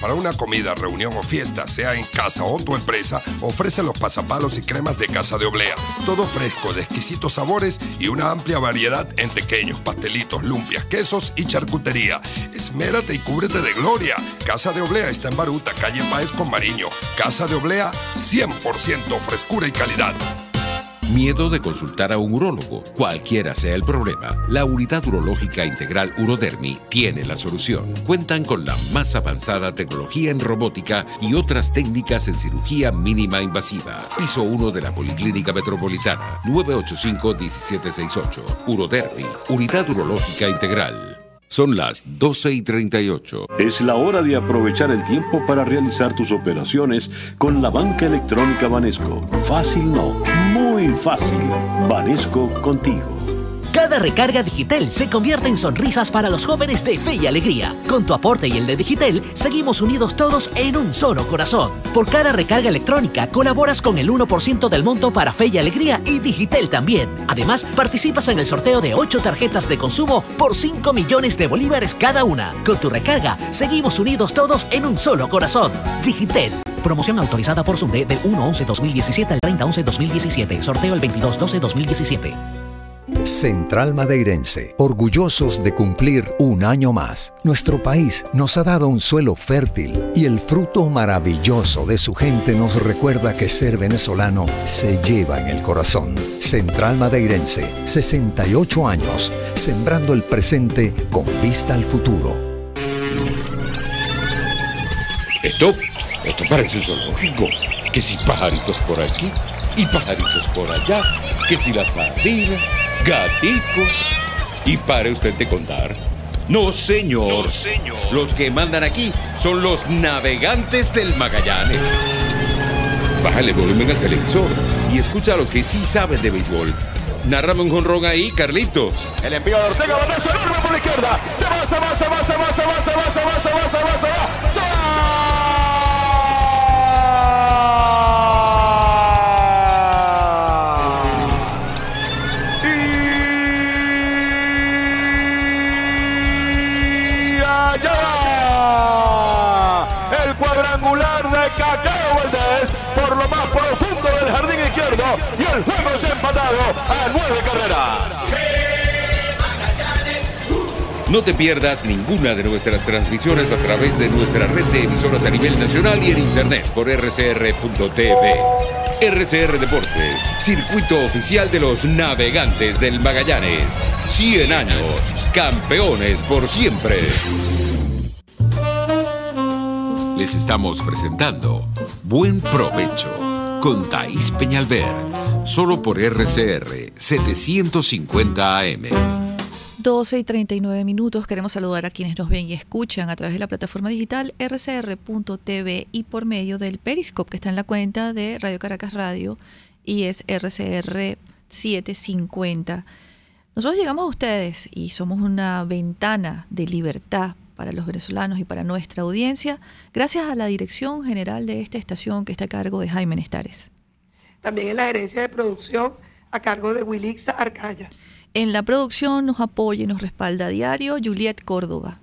S5: Para una comida, reunión o fiesta, sea en casa o tu empresa, ofrece los pasapalos y cremas de Casa de Oblea. Todo fresco, de exquisitos sabores y una amplia variedad en pequeños, pastelitos, lumpias, quesos y charcutería. Esmérate y cúbrete de gloria. Casa de Oblea está en Baruta, calle Páez con Mariño. Casa de Oblea, 100% frescura y calidad.
S1: ¿Miedo de consultar a un urólogo? Cualquiera sea el problema, la Unidad Urológica Integral Urodermi tiene la solución. Cuentan con la más avanzada tecnología en robótica y otras técnicas en cirugía mínima invasiva. Piso 1 de la Policlínica Metropolitana, 985-1768. Urodermi, Unidad Urológica Integral. Son las 12:38.
S8: Es la hora de aprovechar el tiempo para realizar tus operaciones con la banca electrónica Banesco. Fácil no, muy fácil. Banesco contigo.
S6: Cada recarga Digitel se convierte en sonrisas para los jóvenes de Fe y Alegría. Con tu aporte y el de Digitel, seguimos unidos todos en un solo corazón. Por cada recarga electrónica, colaboras con el 1% del monto para Fe y Alegría y Digitel también. Además, participas en el sorteo de 8 tarjetas de consumo por 5 millones de bolívares cada una. Con tu recarga, seguimos unidos todos en un solo corazón. Digitel. Promoción autorizada por Sunde del 1/11/2017 al 30/11/2017. Sorteo el 22/12/2017.
S9: Central Madeirense, orgullosos de cumplir un año más. Nuestro país nos ha dado un suelo fértil y el fruto maravilloso de su gente nos recuerda que ser venezolano se lleva en el corazón. Central Madeirense, 68 años, sembrando el presente con vista al futuro.
S1: Esto parece un zoológico. Que si pajaritos por aquí y pajaritos por allá, que si las ardillas, gaticos. Y pare usted de contar. No, señor. No, señor. Los que mandan aquí son los navegantes del Magallanes. Bájale el volumen al televisor y escucha a los que sí saben de béisbol. Nárrame un jonrón ahí, Carlitos.
S10: El envío de Ortega, batazo enorme por la izquierda. Se va. El cuadrangular de Cacao Valdés por lo más profundo del jardín izquierdo y el juego es empatado a 9 carreras.
S1: No te pierdas ninguna de nuestras transmisiones a través de nuestra red de emisoras a nivel nacional y en internet por rcr.tv. RCR Deportes, circuito oficial de los navegantes del Magallanes.
S5: 100 años, campeones por siempre.
S1: Les estamos presentando Buen Provecho con Thaís Peñalver, solo por RCR 750 AM.
S2: 12:39. Queremos saludar a quienes nos ven y escuchan a través de la plataforma digital rcr.tv y por medio del Periscope que está en la cuenta de Radio Caracas Radio y es RCR 750. Nosotros llegamos a ustedes y somos una ventana de libertad para los venezolanos y para nuestra audiencia, gracias a la dirección general de esta estación que está a cargo de Jaime Nestares.
S3: También en la gerencia de producción a cargo de Wilixa Arcaya.
S2: En la producción nos apoya y nos respalda a diario Juliet Córdoba.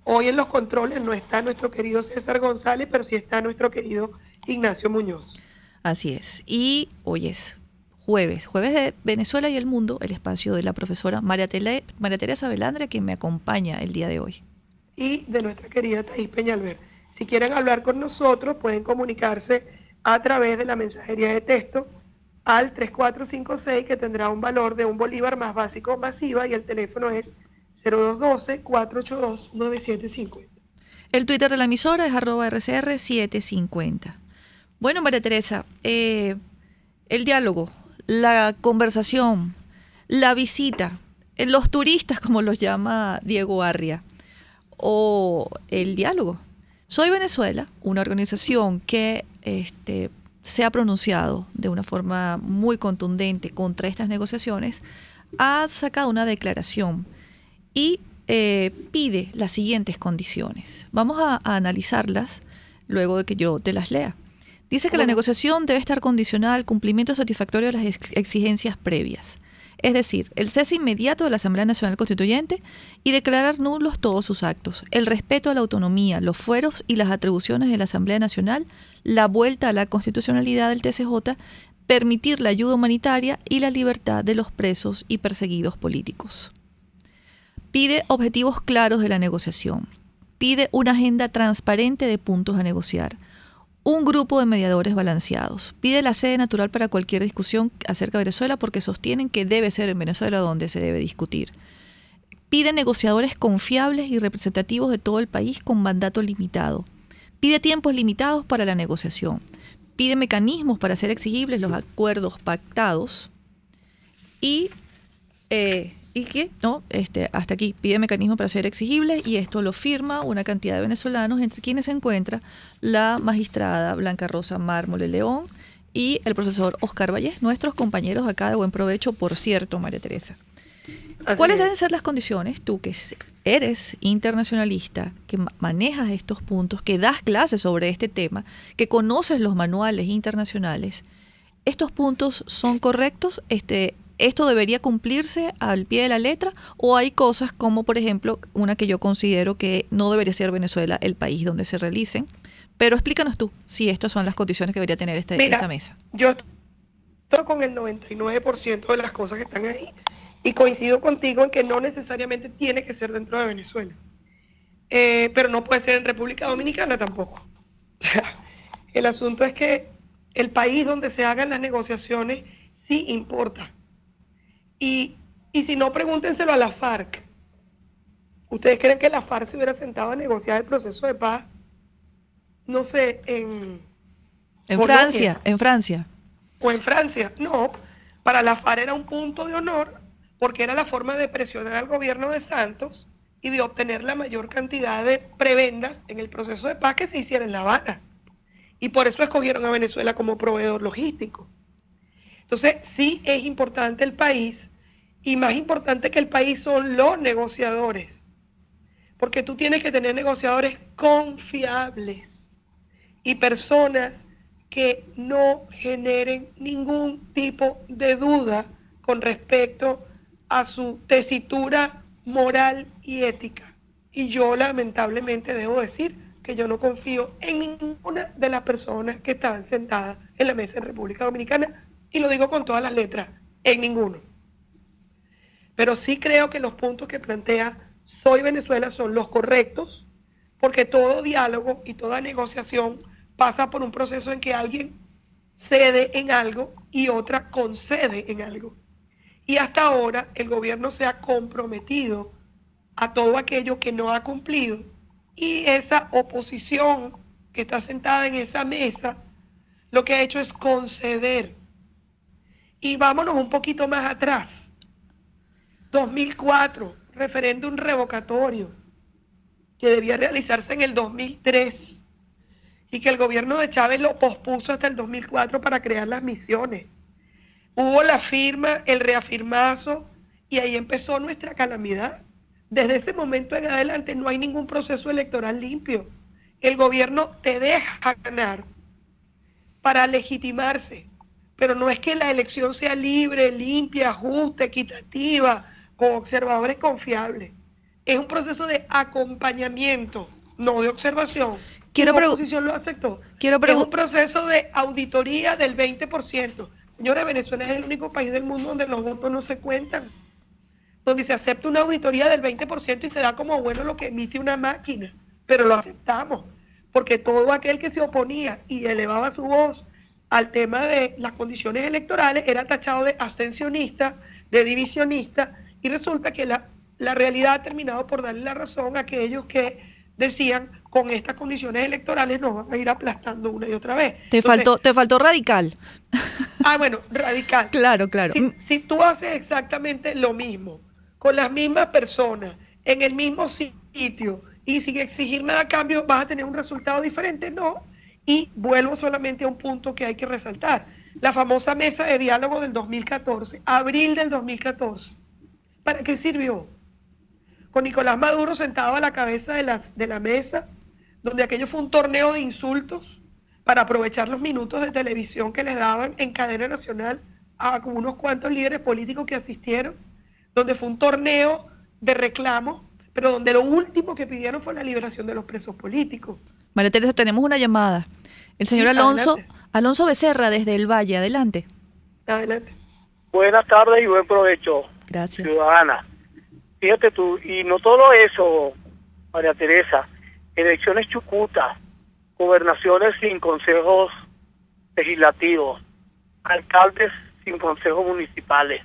S3: Hoy en los controles no está nuestro querido César González, pero sí está nuestro querido Ignacio Muñoz.
S2: Así es. Y hoy es jueves de Venezuela y el Mundo, el espacio de la profesora María Teresa Velandre, quien me acompaña el día de hoy.
S3: Y de nuestra querida Thaís Peñalver. Si quieren hablar con nosotros, pueden comunicarse a través de la mensajería de texto al 3456, que tendrá un valor de $1 más básico masiva, y el teléfono es 0212-482-9750.
S2: El Twitter de la emisora es @RCR750. Bueno, María Teresa, el diálogo, la conversación, la visita, los turistas, como los llama Diego Arria, o el diálogo. Soy Venezuela, una organización que se ha pronunciado de una forma muy contundente contra estas negociaciones, ha sacado una declaración y pide las siguientes condiciones. Vamos a analizarlas luego de que yo te las lea. Dice que la negociación debe estar condicionada al cumplimiento satisfactorio de las exigencias previas. Es decir, el cese inmediato de la Asamblea Nacional Constituyente y declarar nulos todos sus actos, el respeto a la autonomía, los fueros y las atribuciones de la Asamblea Nacional, la vuelta a la constitucionalidad del TCJ, permitir la ayuda humanitaria y la libertad de los presos y perseguidos políticos. Pide objetivos claros de la negociación. Pide una agenda transparente de puntos a negociar. Un grupo de mediadores balanceados. Pide la sede natural para cualquier discusión acerca de Venezuela, porque sostienen que debe ser en Venezuela donde se debe discutir. Pide negociadores confiables y representativos de todo el país con mandato limitado. Pide tiempos limitados para la negociación. Pide mecanismos para hacer exigibles los acuerdos pactados. Hasta aquí, pide mecanismos para ser exigibles, y esto lo firma una cantidad de venezolanos, entre quienes se encuentra la magistrada Blanca Rosa Mármole León y el profesor Oscar Vallés, nuestros compañeros acá de Buen Provecho, por cierto, María Teresa. ¿Cuáles deben ser las condiciones? Tú, que eres internacionalista, que manejas estos puntos, que das clases sobre este tema, que conoces los manuales internacionales, ¿estos puntos son correctos? ¿Esto debería cumplirse al pie de la letra, o hay cosas como, por ejemplo, una que yo considero que no debería ser Venezuela el país donde se realicen? Pero explícanos tú si estas son las condiciones que debería tener esta mesa.
S3: Yo estoy con el 99% de las cosas que están ahí y coincido contigo en que no necesariamente tiene que ser dentro de Venezuela, pero no puede ser en República Dominicana tampoco. El asunto es que el país donde se hagan las negociaciones sí importa. Y si no, pregúntenselo a la FARC. ¿Ustedes creen que la FARC se hubiera sentado a negociar el proceso de paz, no sé, en
S2: Francia?
S3: O en Francia. No, para la FARC era un punto de honor, porque era la forma de presionar al gobierno de Santos y de obtener la mayor cantidad de prebendas en el proceso de paz que se hiciera en La Habana. Y por eso escogieron a Venezuela como proveedor logístico. Entonces, sí es importante el país, y más importante que el país son los negociadores, porque tú tienes que tener negociadores confiables y personas que no generen ningún tipo de duda con respecto a su tesitura moral y ética. Y yo lamentablemente debo decir que yo no confío en ninguna de las personas que estaban sentadas en la mesa en República Dominicana, y lo digo con todas las letras, en ninguno. Pero sí creo que los puntos que plantea Soy Venezuela son los correctos, porque todo diálogo y toda negociación pasa por un proceso en que alguien cede en algo y otra concede en algo. Y hasta ahora el gobierno se ha comprometido a todo aquello que no ha cumplido. Y esa oposición que está sentada en esa mesa, lo que ha hecho es conceder. Y vámonos un poquito más atrás. 2004, referéndum revocatorio, que debía realizarse en el 2003, y que el gobierno de Chávez lo pospuso hasta el 2004 para crear las misiones. Hubo la firma, el reafirmazo, y ahí empezó nuestra calamidad. Desde ese momento en adelante no hay ningún proceso electoral limpio. El gobierno te deja ganar para legitimarse, pero no es que la elección sea libre, limpia, justa, equitativa, con observadores confiables. Es un proceso de acompañamiento, no de observación. La oposición lo aceptó. Es un proceso de auditoría del 20%. Señores, Venezuela es el único país del mundo donde los votos no se cuentan, donde se acepta una auditoría del 20% y se da como bueno lo que emite una máquina, pero lo aceptamos, porque todo aquel que se oponía y elevaba su voz al tema de las condiciones electorales era tachado de abstencionista, de divisionista, y resulta que la realidad ha terminado por darle la razón a aquellos que decían con estas condiciones electorales nos van a ir aplastando una y otra vez.
S2: Te faltó radical.
S3: Bueno, radical.
S2: Claro.
S3: Si tú haces exactamente lo mismo, con las mismas personas, en el mismo sitio, y sin exigir nada a cambio, ¿vas a tener un resultado diferente? No. Y vuelvo solamente a un punto que hay que resaltar. La famosa mesa de diálogo del 2014, abril del 2014. ¿Para qué sirvió? Con Nicolás Maduro sentado a la cabeza de la mesa, donde aquello fue un torneo de insultos para aprovechar los minutos de televisión que les daban en cadena nacional a unos cuantos líderes políticos que asistieron, donde fue un torneo de reclamos, pero donde lo último que pidieron fue la liberación de los presos políticos.
S2: María Teresa, tenemos una llamada. El señor Alonso Becerra desde el Valle, adelante.
S3: Adelante.
S11: Buenas tardes y buen provecho.
S2: Gracias.
S11: Ciudadana. Fíjate tú, y no todo eso, María Teresa, elecciones chucutas, gobernaciones sin consejos legislativos, alcaldes sin consejos municipales.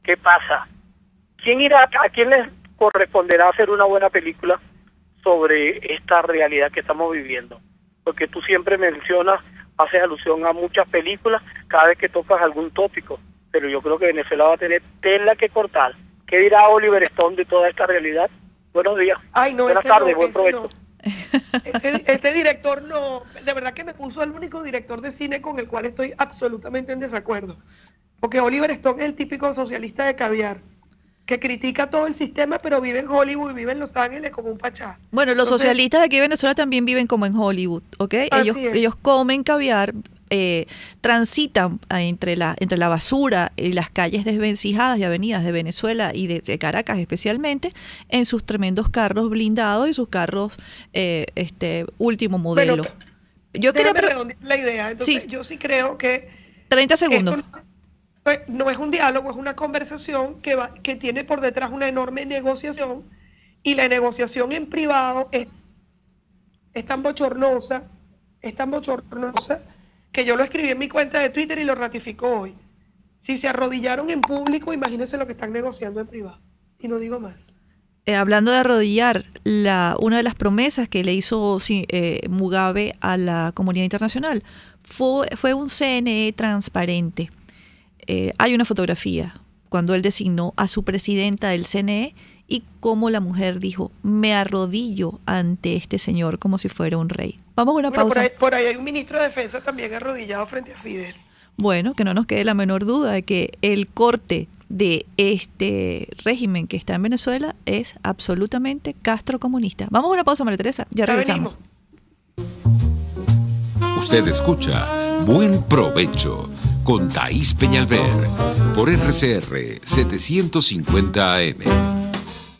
S11: ¿Qué pasa? ¿A quién les corresponderá hacer una buena película sobre esta realidad que estamos viviendo? Porque tú siempre mencionas, haces alusión a muchas películas cada vez que tocas algún tópico, pero yo creo que Venezuela va a tener tela que cortar. ¿Qué dirá Oliver Stone de toda esta realidad? Buenos días. Buenas tardes, buen provecho.
S3: Ese director no, de verdad que me puso el único director de cine con el cual estoy absolutamente en desacuerdo. Porque Oliver Stone es el típico socialista de caviar, que critica todo el sistema, pero vive en Hollywood y vive en Los Ángeles como un pachá.
S2: Bueno, los socialistas de aquí de Venezuela también viven como en Hollywood, ¿ok? Ellos comen caviar, transitan entre la basura y las calles desvencijadas y avenidas de Venezuela y de Caracas especialmente, en sus tremendos carros blindados y sus carros último modelo.
S3: Bueno, yo quería redondear la idea. Entonces, sí. Yo sí creo que
S2: 30 segundos.
S3: No es un diálogo, es una conversación que tiene por detrás una enorme negociación, y la negociación en privado es tan bochornosa que yo lo escribí en mi cuenta de Twitter y lo ratificó hoy. Si se arrodillaron en público, imagínense lo que están negociando en privado. Y no digo más.
S2: Hablando de arrodillar, una de las promesas que le hizo Mugabe a la comunidad internacional fue un CNE transparente. Hay una fotografía cuando él designó a su presidenta del CNE y cómo la mujer dijo: me arrodillo ante este señor como si fuera un rey. Vamos a una pausa.
S3: Por ahí hay un ministro de Defensa también arrodillado frente a Fidel.
S2: Bueno, que no nos quede la menor duda de que el corte de este régimen que está en Venezuela es absolutamente castrocomunista. Vamos a una pausa, María Teresa, ya regresamos.
S1: Usted escucha Buen Provecho con Thaís Peñalver por RCR 750 AM.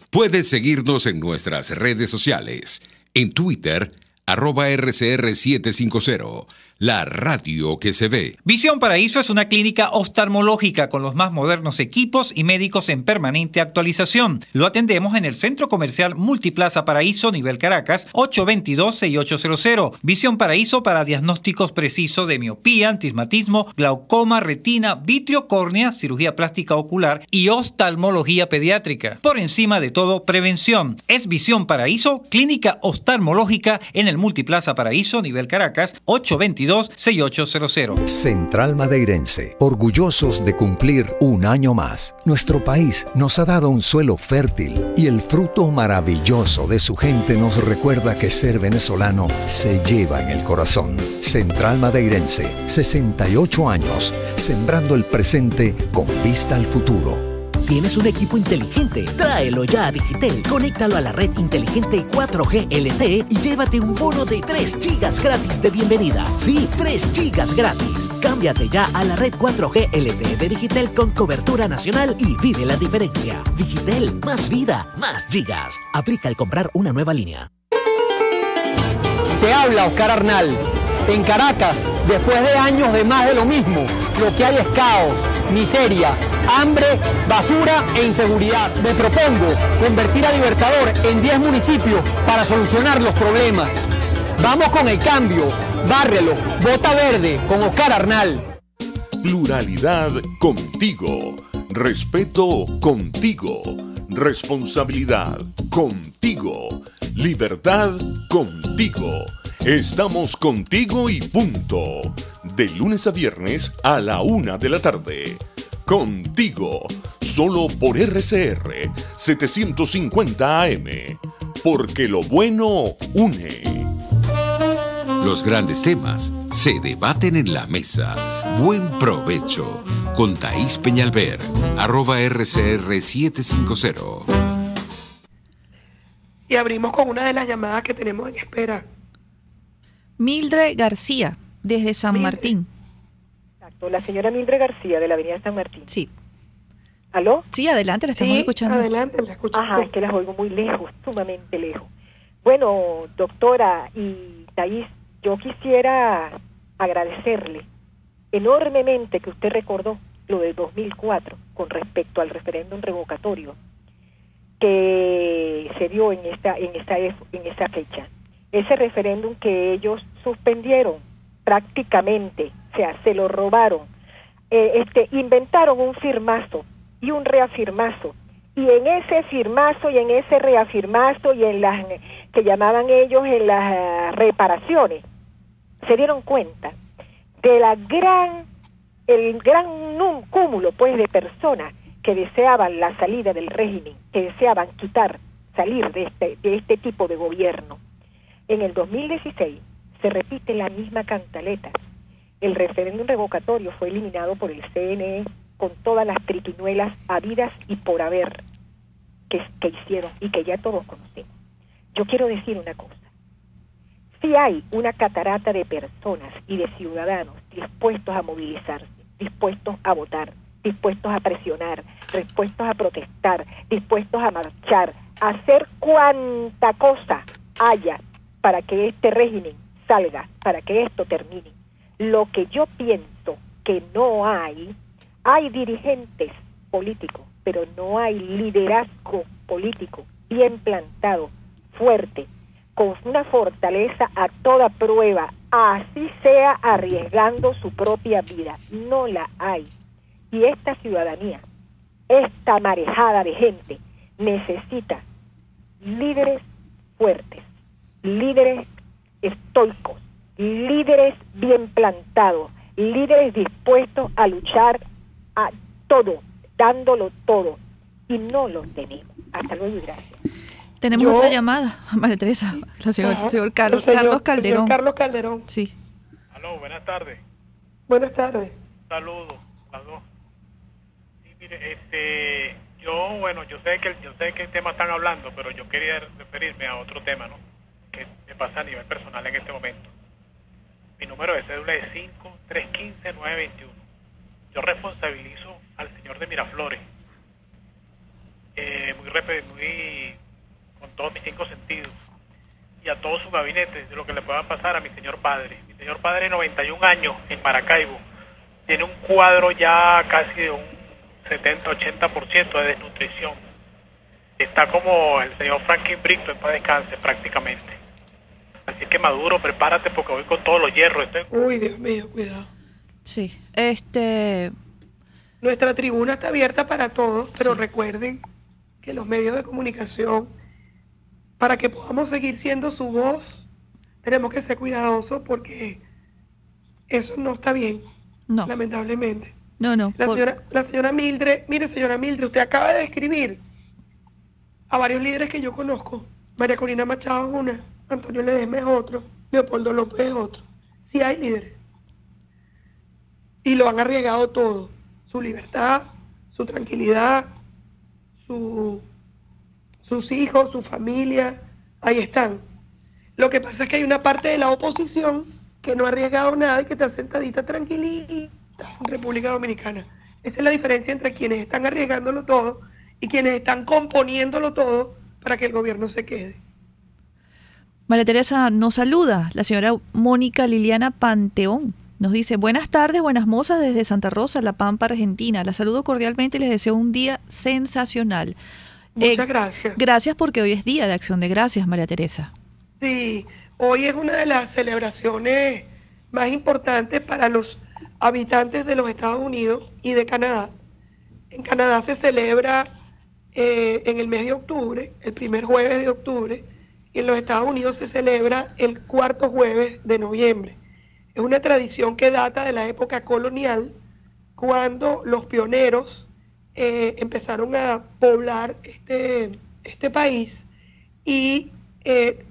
S1: Puedes seguirnos en nuestras redes sociales. En Twitter, @RCR750. la radio que se ve.
S12: Visión Paraíso es una clínica oftalmológica con los más modernos equipos y médicos en permanente actualización. Lo atendemos en el Centro Comercial Multiplaza Paraíso, nivel Caracas, 822-6800. Visión Paraíso para diagnósticos precisos de miopía, astigmatismo, glaucoma, retina, vitrio, córnea, cirugía plástica ocular y oftalmología pediátrica. Por encima de todo, prevención. Es Visión Paraíso, clínica oftalmológica en el Multiplaza Paraíso, nivel Caracas, 822-6800.
S9: Central Madeirense, orgullosos de cumplir un año más. Nuestro país nos ha dado un suelo fértil y el fruto maravilloso de su gente nos recuerda que ser venezolano se lleva en el corazón. Central Madeirense, 68 años, sembrando el presente con vista al futuro.
S6: ¿Tienes un equipo inteligente? Tráelo ya a Digitel. Conéctalo a la red inteligente 4G LTE y llévate un bono de 3 GB gratis de bienvenida. Sí, 3 GB gratis. Cámbiate ya a la red 4G LTE de Digitel con cobertura nacional y vive la diferencia. Digitel, más vida, más gigas. Aplica al comprar una nueva línea.
S13: Te habla Oscar Arnal. En Caracas, después de años de más de lo mismo, lo que hay es caos, miseria, hambre, basura e inseguridad. Me propongo convertir a Libertador en 10 municipios para solucionar los problemas. Vamos con el cambio. Bárrelo. Vota verde con Oscar Arnal.
S7: Pluralidad contigo. Respeto contigo. Responsabilidad contigo. Libertad contigo. Estamos contigo y punto. De lunes a viernes a la 1 de la tarde. Contigo, solo por RCR 750 AM. Porque lo bueno une.
S1: Los grandes temas se debaten en la mesa. Buen provecho con Thaís Peñalver, @RCR750.
S3: Y abrimos con una de las llamadas que tenemos en espera.
S2: Mildred García, desde San Martín.
S14: Exacto, la señora Mildred García, de la avenida San Martín.
S2: Sí.
S14: ¿Aló?
S2: Sí, adelante, la estamos escuchando.
S3: Adelante, la escuchamos.
S14: Ajá, es que las oigo muy lejos, sumamente lejos. Bueno, doctora y Thaís, yo quisiera agradecerle enormemente que usted recordó lo del 2004 con respecto al referéndum revocatorio que se dio en esa fecha. Ese referéndum que ellos suspendieron prácticamente, o sea, se lo robaron, inventaron un firmazo y un reafirmazo, y en ese firmazo y en ese reafirmazo y en las que llamaban ellos en las reparaciones, se dieron cuenta de el gran cúmulo pues de personas que deseaban la salida del régimen, que deseaban salir de este tipo de gobierno. En el 2016 se repite la misma cantaleta. El referéndum revocatorio fue eliminado por el CNE con todas las triquiñuelas habidas y por haber que hicieron y que ya todos conocemos. Yo quiero decir una cosa. Si hay una catarata de personas y de ciudadanos dispuestos a movilizarse, dispuestos a votar, dispuestos a presionar, dispuestos a protestar, dispuestos a marchar, a hacer cuanta cosa haya para que este régimen salga, para que esto termine. Lo que yo pienso que no hay dirigentes políticos, pero no hay liderazgo político bien plantado, fuerte, con una fortaleza a toda prueba, así sea arriesgando su propia vida. No la hay. Y esta ciudadanía, esta marejada de gente, necesita líderes fuertes, líderes estoicos, líderes bien plantados, líderes dispuestos a luchar a todo, dándolo todo, y no lo tenemos. Hasta luego y gracias.
S2: Tenemos otra llamada, María Teresa, señor Carlos Calderón.
S3: Señor Carlos Calderón.
S2: Sí.
S15: Aló, buenas tardes.
S3: Buenas tardes.
S15: Saludos a los dos. Sí, mire, yo sé qué tema están hablando, pero yo quería referirme a otro tema, ¿no? Que me pasa a nivel personal en este momento. Mi número de cédula es 5315921. Yo responsabilizo al señor de Miraflores, muy con todos mis 5 sentidos. y a todo su gabinete de lo que le pueda pasar a mi señor padre. Mi señor padre, 91 años, en Maracaibo, tiene un cuadro ya casi de un 70-80% de desnutrición. Está como el señor Franklin Brito en paz descanse prácticamente. Así que Maduro, prepárate porque voy con todos los hierros.
S3: Uy, Dios mío, cuidado.
S2: Sí,
S3: Nuestra tribuna está abierta para todos, pero recuerden que los medios de comunicación, para que podamos seguir siendo su voz, tenemos que ser cuidadosos porque eso no está bien, lamentablemente.
S2: No.
S3: La señora Mildred, mire señora Mildred, usted acaba de describir a varios líderes que yo conozco. María Corina Machado es una, Antonio Ledesma es otro, Leopoldo López es otro. Sí hay líderes. Y lo han arriesgado todo. Su libertad, su tranquilidad, sus hijos, su familia, ahí están. Lo que pasa es que hay una parte de la oposición que no ha arriesgado nada y que está sentadita tranquilita en República Dominicana. Esa es la diferencia entre quienes están arriesgándolo todo y quienes están componiéndolo todo para que el gobierno se quede.
S2: María Teresa nos saluda, la señora Mónica Liliana Panteón. Nos dice, buenas tardes, buenas mozas desde Santa Rosa, La Pampa, Argentina. Las saludo cordialmente y les deseo un día sensacional.
S3: Muchas gracias.
S2: Gracias porque hoy es Día de Acción de Gracias, María Teresa.
S3: Sí, hoy es una de las celebraciones más importantes para los habitantes de los Estados Unidos y de Canadá. En Canadá se celebra en el mes de octubre, el primer jueves de octubre, y en los Estados Unidos se celebra el cuarto jueves de noviembre. Es una tradición que data de la época colonial, cuando los pioneros empezaron a poblar este país, y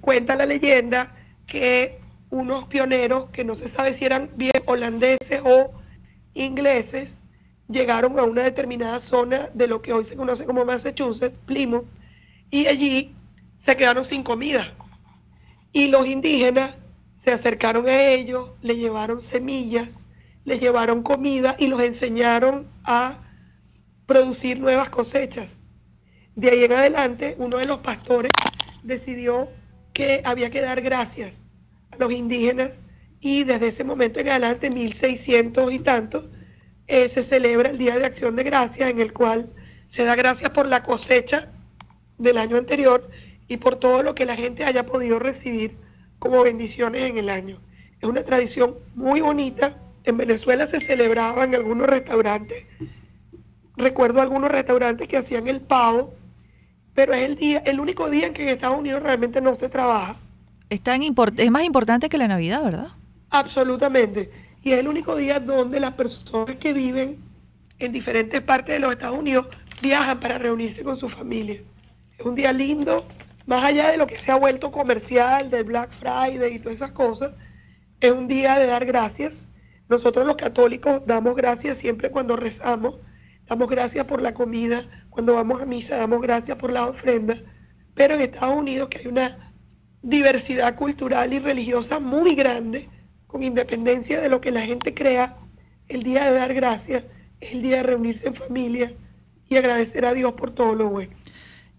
S3: cuenta la leyenda que unos pioneros, que no se sabe si eran bien holandeses o ingleses, llegaron a una determinada zona de lo que hoy se conoce como Massachusetts, Plymouth, y allí se quedaron sin comida. Y los indígenas se acercaron a ellos, les llevaron semillas, les llevaron comida y los enseñaron a producir nuevas cosechas. De ahí en adelante, uno de los pastores decidió que había que dar gracias a los indígenas, y desde ese momento en adelante, 1600 y tantos, se celebra el Día de Acción de Gracias, en el cual se da gracias por la cosecha del año anterior y por todo lo que la gente haya podido recibir como bendiciones en el año. Es una tradición muy bonita. En Venezuela se celebraba en algunos restaurantes. Recuerdo algunos restaurantes que hacían el pavo, pero es el único día en que en Estados Unidos realmente no se trabaja.
S2: Es más importante que la Navidad, ¿verdad?
S3: Absolutamente. Y es el único día donde las personas que viven en diferentes partes de los Estados Unidos viajan para reunirse con su familia. Es un día lindo, más allá de lo que se ha vuelto comercial, del Black Friday y todas esas cosas. Es un día de dar gracias. Nosotros los católicos damos gracias siempre cuando rezamos. Damos gracias por la comida, cuando vamos a misa damos gracias por las ofrendas. Pero en Estados Unidos, que hay una diversidad cultural y religiosa muy grande, con independencia de lo que la gente crea, el día de dar gracias es el día de reunirse en familia y agradecer a Dios por todo lo bueno.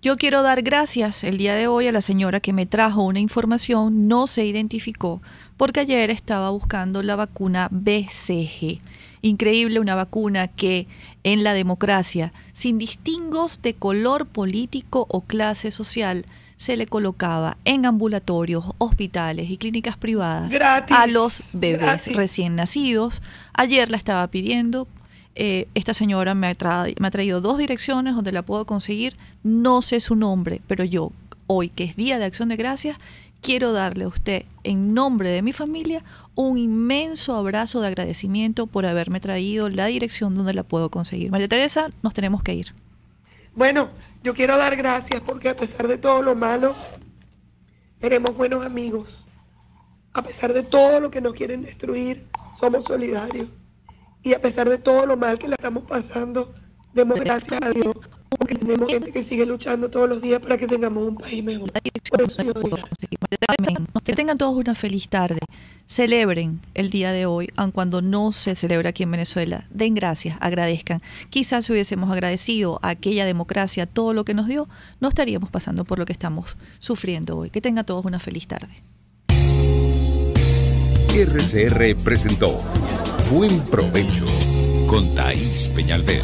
S2: Yo quiero dar gracias el día de hoy a la señora que me trajo una información, no se identificó, porque ayer estaba buscando la vacuna BCG. Increíble, una vacuna que en la democracia, sin distingos de color político o clase social, se le colocaba en ambulatorios, hospitales y clínicas privadas
S3: gratis,
S2: a los bebés
S3: gratis,
S2: recién nacidos. Ayer la estaba pidiendo. Esta señora me ha traído 2 direcciones donde la puedo conseguir. No sé su nombre, pero yo, hoy que es Día de Acción de Gracias, quiero darle a usted, en nombre de mi familia, un inmenso abrazo de agradecimiento por haberme traído la dirección donde la puedo conseguir. María Teresa, nos tenemos que ir.
S3: Bueno, yo quiero dar gracias porque a pesar de todo lo malo, tenemos buenos amigos. A pesar de todo lo que nos quieren destruir, somos solidarios. Y a pesar de todo lo mal que le estamos pasando, demos gracias a Dios porque tenemos gente que sigue luchando todos los días para que tengamos un país mejor. Por eso yo digo.
S2: Que tengan todos una feliz tarde. Celebren el día de hoy, aun cuando no se celebra aquí en Venezuela. Den gracias, agradezcan. Quizás si hubiésemos agradecido a aquella democracia todo lo que nos dio, no estaríamos pasando por lo que estamos sufriendo hoy. Que tengan todos una feliz tarde.
S1: RCR presentó Buen Provecho con Thaís Peñalver.